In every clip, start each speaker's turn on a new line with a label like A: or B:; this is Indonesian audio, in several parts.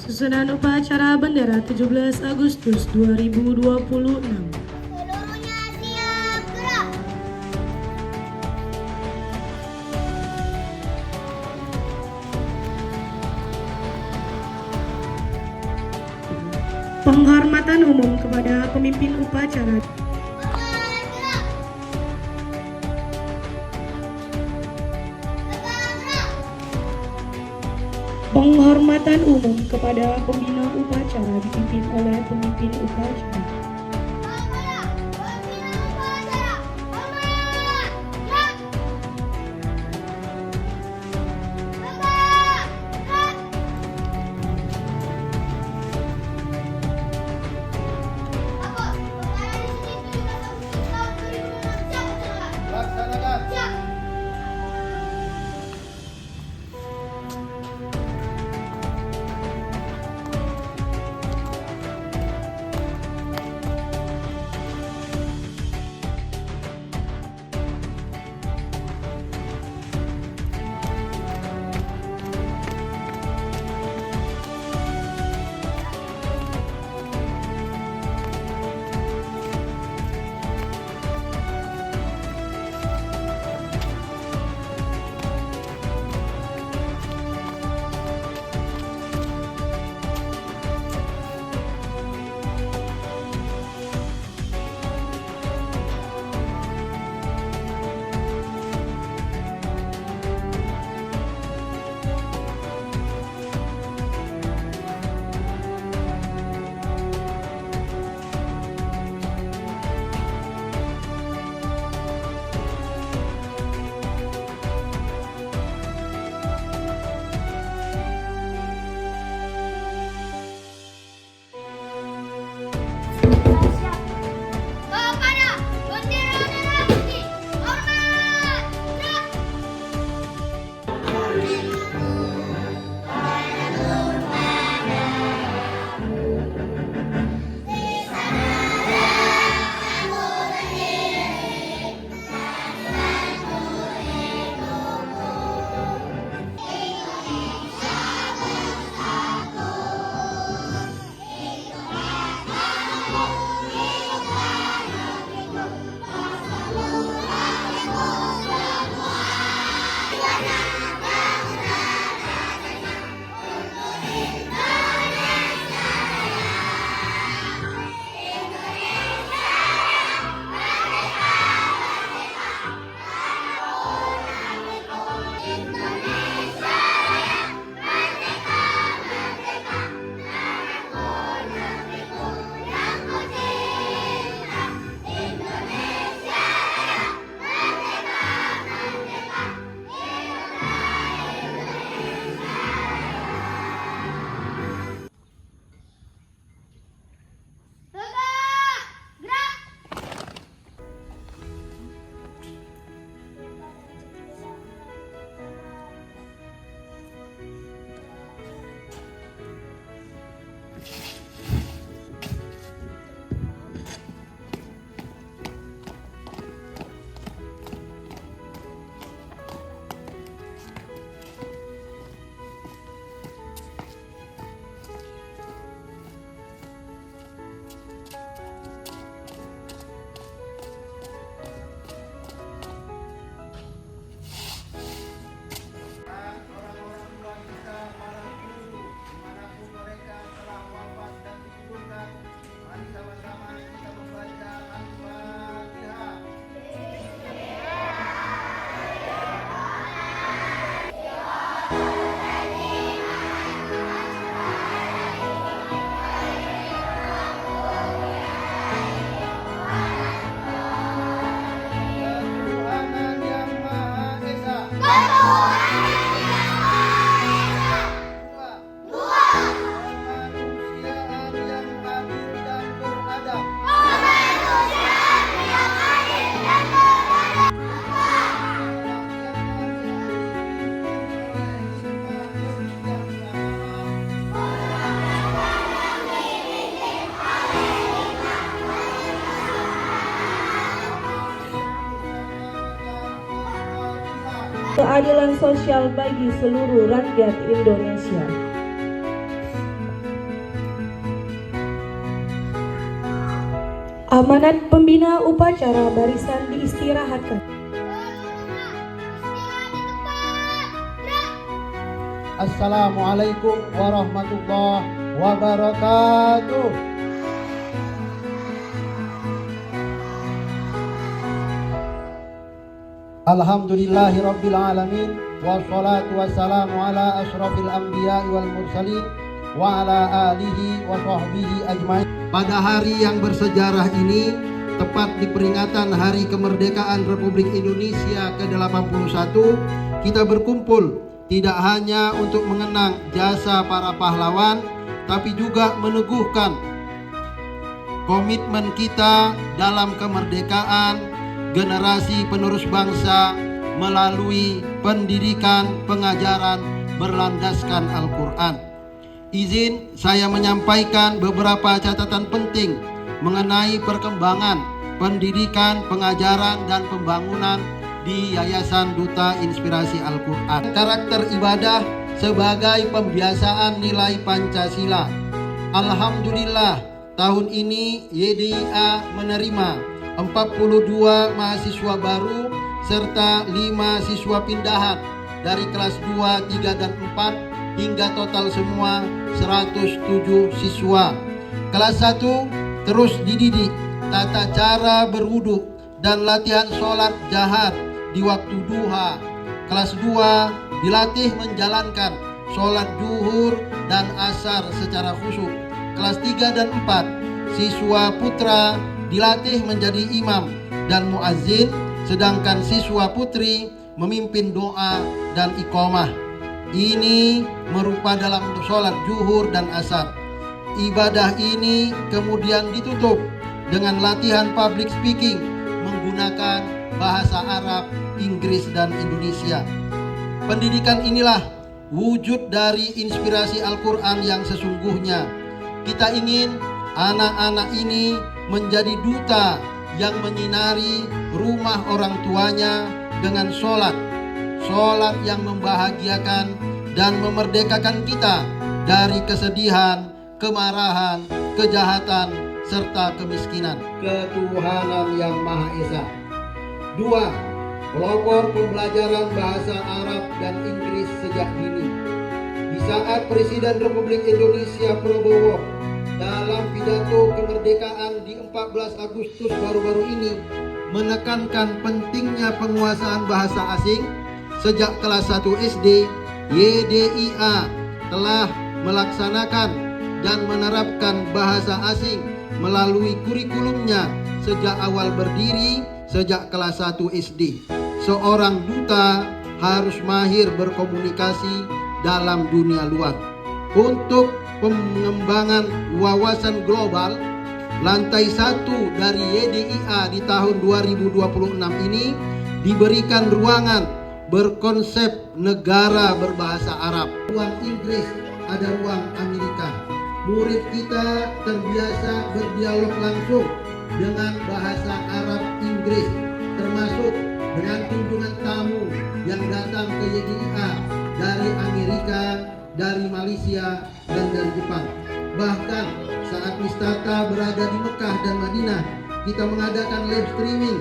A: Susunan upacara bendera 17 Agustus 2026.
B: Seluruhnya siap gerak.
A: Penghormatan umum kepada pemimpin upacara.
B: Korban gerak. Tegang gerak.
A: Penghormatan umum kepada pembina upacara dipimpin oleh pemimpin upacara.
B: Kepada pembina upacara. Hormat. Gerak. Tegak. Gerak. Lapor. Upacara di sini 17 Agustus tahun 2006. Siap laksanakan.
C: Laksanakan.
B: Siap. Kepada bendera merah putih. Hormat. Gerak. Tegak. Gerak.
C: Orang-orang tua kita, para guru, dimanapun mereka telah wafat dan dikuburkan, mari sama-sama kita membaca Al-Fatihah. Ketuhanan yang Maha Esa. Dua. Kemanusiaan yang adil dan beradab.
A: Keadilan sosial bagi seluruh rakyat Indonesia. Amanat pembina upacara barisan diistirahatkan.
C: Assalamualaikum warahmatullahi wabarakatuh. Alhamdulillahirabbil alamin wassalatu wassalamu ala asyrafil anbiya'i wal mursalin wa ala alihi wa sahbihi ajmain. Pada hari yang bersejarah ini, tepat di peringatan Hari Kemerdekaan Republik Indonesia ke-81, kita berkumpul tidak hanya untuk mengenang jasa para pahlawan, tapi juga meneguhkan komitmen kita dalam kemerdekaan generasi penerus bangsa melalui pendidikan pengajaran berlandaskan Al-Quran. Izin saya menyampaikan beberapa catatan penting mengenai perkembangan pendidikan, pengajaran, dan pembangunan di Yayasan Duta Inspirasi Al-Quran. Karakter ibadah sebagai pembiasaan nilai Pancasila. Alhamdulillah, tahun ini YDIA menerima 42 mahasiswa baru serta 5 siswa pindahan dari kelas 2, 3, dan 4 hingga total semua 107 siswa. Kelas 1 terus dididik tata cara berwudu dan latihan sholat jahar di waktu duha. Kelas 2 dilatih menjalankan sholat zuhur dan asar secara khusyuk. Kelas 3 dan 4 siswa putra dilatih menjadi imam dan muazzin, sedangkan siswa putri memimpin doa dan iqamah. Ini merupakan dalam sholat zuhur dan asar. Ibadah ini kemudian ditutup dengan latihan public speaking menggunakan bahasa Arab, Inggris, dan Indonesia. Pendidikan inilah wujud dari inspirasi Al-Quran yang sesungguhnya. Kita ingin anak-anak ini menjadi duta yang menyinari rumah orang tuanya dengan sholat yang membahagiakan dan memerdekakan kita dari kesedihan, kemarahan, kejahatan, serta kemiskinan. Ketuhanan yang Maha Esa. 2. Pelopor pembelajaran bahasa Arab dan Inggris sejak dini. Di saat Presiden Republik Indonesia Prabowo dalam pidato kemerdekaan di 14 Agustus baru-baru ini menekankan pentingnya penguasaan bahasa asing, sejak kelas 1 SD, YDIA telah melaksanakan dan menerapkan bahasa asing melalui kurikulumnya sejak awal berdiri, sejak kelas 1 SD. Seorang duta harus mahir berkomunikasi dalam dunia luar. Untuk pengembangan wawasan global, lantai 1 dari YDIA di tahun 2026 ini diberikan ruangan berkonsep negara berbahasa Arab. Ruang Inggris, ada ruang Amerika. Murid kita terbiasa berdialog langsung dengan bahasa Arab Inggris, termasuk dengan kunjungan tamu yang datang ke YDIA dari Amerika, dari Malaysia, dan dari Jepang. Bahkan saat wisata berada di Mekah dan Madinah, kita mengadakan live streaming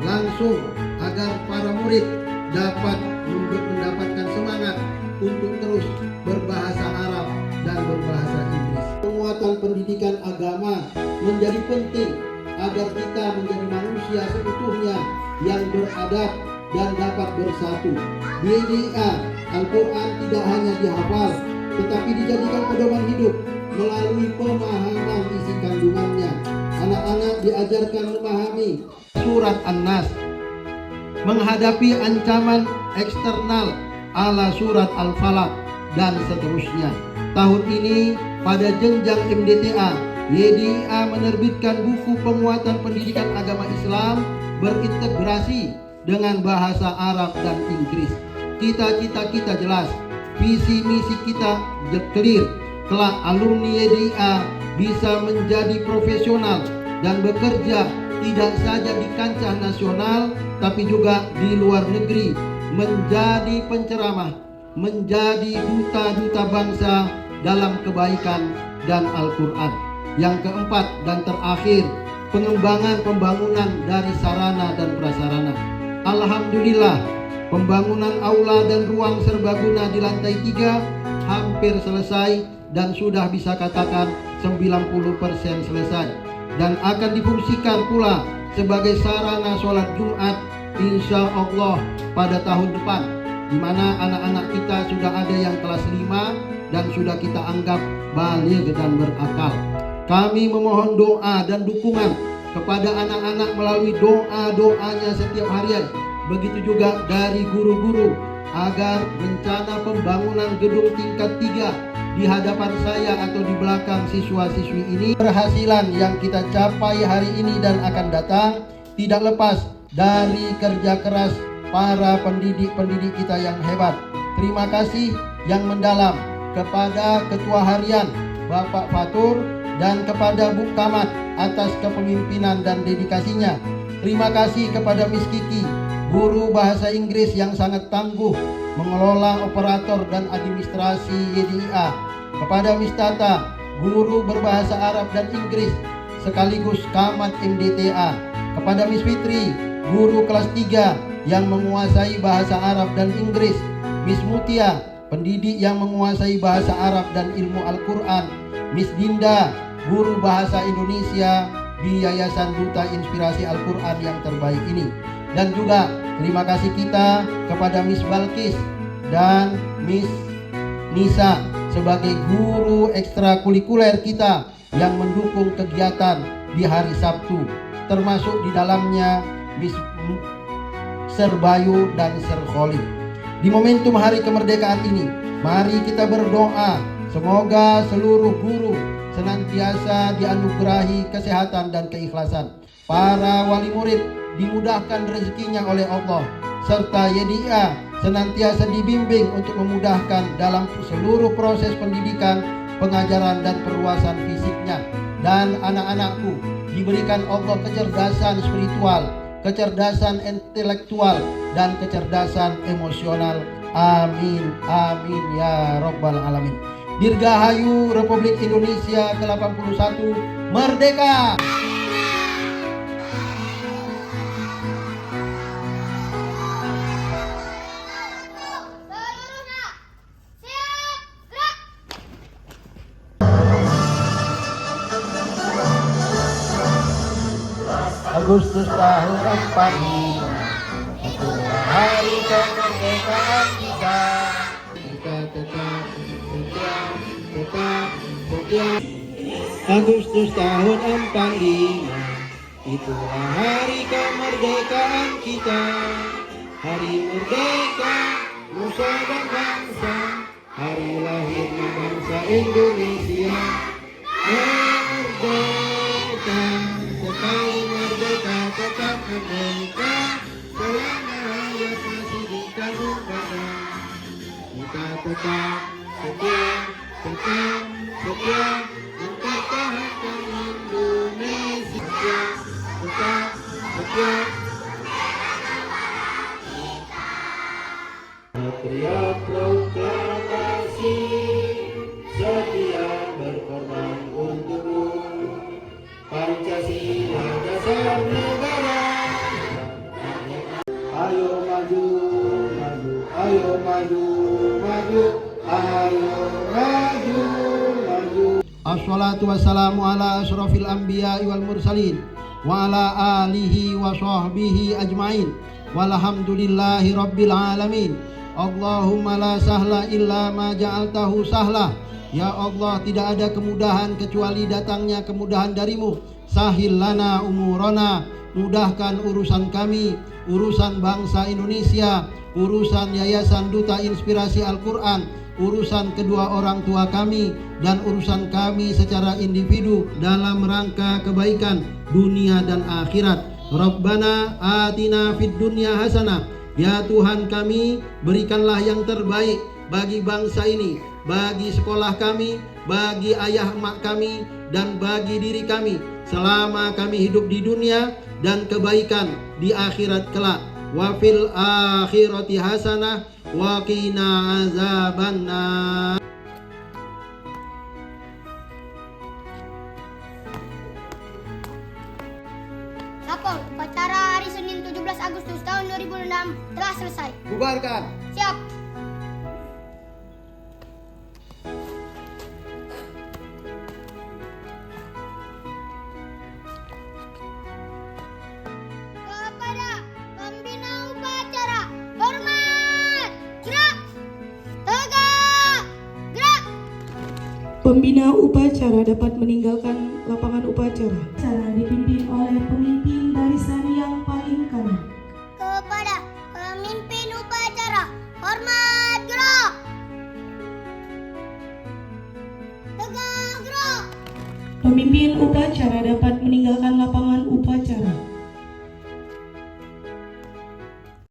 C: langsung agar para murid dapat mendapatkan semangat untuk terus berbahasa Arab dan berbahasa Inggris. Penguatan pendidikan agama menjadi penting agar kita menjadi manusia seutuhnya yang beradab dan dapat bersatu. Di YDIA, Al-Quran tidak hanya dihafal, tetapi dijadikan pedoman hidup melalui pemahaman isi kandungannya. Anak-anak diajarkan memahami surat An-Nas, menghadapi ancaman eksternal ala surat Al-Falaq, dan seterusnya. Tahun ini pada jenjang MDTA, YDIA menerbitkan buku penguatan pendidikan agama Islam berintegrasi dengan bahasa Arab dan Inggris. Cita-cita kita jelas, visi misi kita clear. Kelak alumni YDIA bisa menjadi profesional dan bekerja tidak saja di kancah nasional, tapi juga di luar negeri, menjadi penceramah, menjadi duta-duta bangsa dalam kebaikan dan Al-Quran. Yang keempat dan terakhir, pengembangan pembangunan dari sarana dan prasarana. Alhamdulillah, pembangunan aula dan ruang serbaguna di lantai 3 hampir selesai dan sudah bisa katakan 90% selesai, dan akan difungsikan pula sebagai sarana sholat Jumat insya Allah pada tahun depan, di mana anak-anak kita sudah ada yang kelas 5 dan sudah kita anggap baligh dan berakal. Kami memohon doa dan dukungan kepada anak-anak melalui doa-doanya setiap harian. Begitu juga dari guru-guru agar rencana pembangunan gedung tingkat 3 di hadapan saya atau di belakang siswa-siswi ini, keberhasilan yang kita capai hari ini dan akan datang tidak lepas dari kerja keras para pendidik-pendidik kita yang hebat. Terima kasih yang mendalam kepada Ketua Harian Bapak Fatur dan kepada Bu Kamat atas kepemimpinan dan dedikasinya. Terima kasih kepada Miss Kiki, guru bahasa Inggris yang sangat tangguh mengelola operator dan administrasi YDIA. Kepada Miss Tata, guru berbahasa Arab dan Inggris sekaligus Kamat MDTA. Kepada Miss Fitri, guru kelas 3 yang menguasai bahasa Arab dan Inggris. Miss Mutia, pendidik yang menguasai bahasa Arab dan ilmu Al-Quran. Miss Dinda, guru bahasa Indonesia di Yayasan Duta Inspirasi Al-Quran yang terbaik ini. Dan juga terima kasih kita kepada Miss Balkis dan Miss Nisa sebagai guru ekstrakurikuler kita yang mendukung kegiatan di hari Sabtu, termasuk di dalamnya Miss Serbayu dan Serkholi. Di momentum hari kemerdekaan ini, mari kita berdoa semoga seluruh guru senantiasa dianugerahi kesehatan dan keikhlasan. Para wali murid dimudahkan rezekinya oleh Allah, serta YDIA senantiasa dibimbing untuk memudahkan dalam seluruh proses pendidikan, pengajaran dan perluasan fisiknya. Dan anak-anakku diberikan Allah kecerdasan spiritual, kecerdasan intelektual dan kecerdasan emosional. Amin, amin ya Rabbal Alamin. Dirgahayu Republik Indonesia ke-81 Merdeka! Agustus tahun 45, itulah hari kemerdekaan kita. Kita tetap setia. Agustus tahun 45, itulah hari kemerdekaan kita. Hari merdeka, nusa dan bangsa, hari lahirnya bangsa Indonesia. Merdeka, sekali merdeka tetap merdeka, selama rakyat masih ditanggung badan. Kita tetap setia mempertahankan Indonesia. Tetap setia. Satria proklamasi, setia berkorban untukmu. Pancasila dasar negara. Ayo maju, maju, ayo maju, maju, ayo maju, maju. Assalatu wassalamu ala asrofil anbiya wal mursalin wa ala alihi wa sahbihi ajmain walhamdulillahi rabbil alamin. Allahumma la sahla illa ma ja'altahu sahla. Ya Allah, tidak ada kemudahan kecuali datangnya kemudahan darimu. Sahil lana umurana, mudahkan urusan kami, urusan bangsa Indonesia, urusan Yayasan Duta Inspirasi Al-Quran, urusan kedua orang tua kami, dan urusan kami secara individu dalam rangka kebaikan dunia dan akhirat. Rabbana atina fid dunya hasanah. Ya Tuhan kami, berikanlah yang terbaik bagi bangsa ini, bagi sekolah kami, bagi ayah emak kami, dan bagi diri kami selama kami hidup di dunia, dan kebaikan di akhirat kelak. Wa fil akhirati hasanah wa qina azabannar.
B: Agustus tahun 2006 telah selesai.
C: Bubarkan.
B: Siap. Kepada pembina upacara, hormat, gerak, tegak, gerak.
A: Pembina upacara dapat meninggalkan lapangan upacara. Acara dipimpin oleh pemimpin barisan yang paling kanan.
B: Kepada pemimpin upacara, hormat, gerak, tegak, gerak.
A: Pemimpin upacara